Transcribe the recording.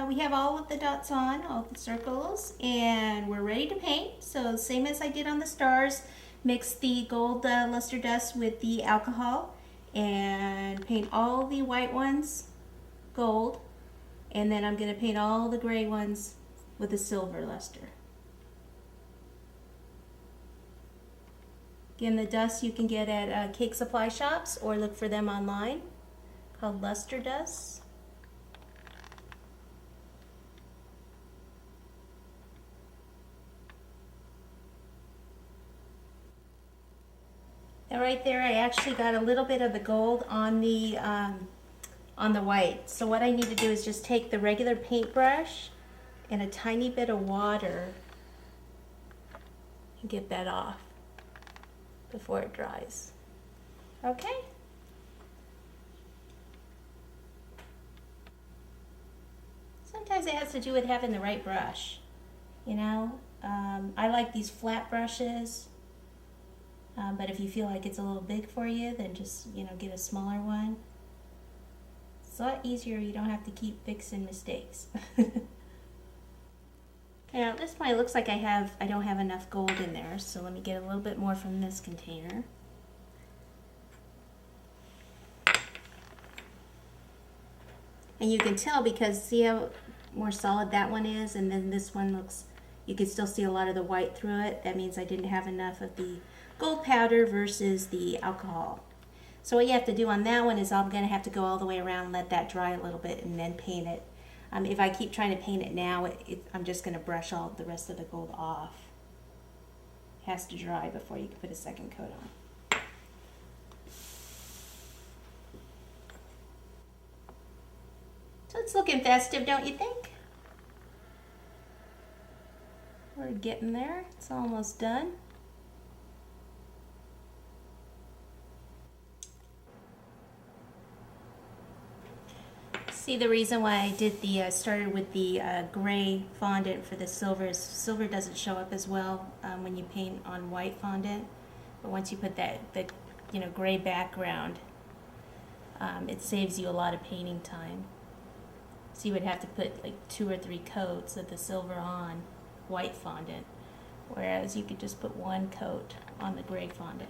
we have all of the dots on, all the circles, and we're ready to paint. So same as I did on the stars, mix the gold luster dust with the alcohol and paint all the white ones gold, and then I'm going to paint all the gray ones with a silver luster. Again, the dust you can get at cake supply shops or look for them online, called luster dust. And right there, I actually got a little bit of the gold on the white. So what I need to do is just take the regular paintbrush and a tiny bit of water and get that off before it dries. Okay. Sometimes it has to do with having the right brush. You know, I like these flat brushes. But if you feel like it's a little big for you, then just, you know, get a smaller one. It's a lot easier. You don't have to keep fixing mistakes. Now at this point it looks like I don't have enough gold in there, so let me get a little bit more from this container. And you can tell because see how more solid that one is, and then this one looks, you can still see a lot of the white through it. That means I didn't have enough of the gold powder versus the alcohol. So what you have to do on that one is I'm going to have to go all the way around, let that dry a little bit, and then paint it. If I keep trying to paint it now, I'm just going to brush all the rest of the gold off. It has to dry before you can put a second coat on. So it's looking festive, don't you think? We're getting there. It's almost done. See, the reason why I did started with the gray fondant for the silver is silver doesn't show up as well when you paint on white fondant, but once you put the gray background, it saves you a lot of painting time. So you would have to put like 2 or 3 coats of the silver on white fondant, whereas you could just put 1 coat on the gray fondant.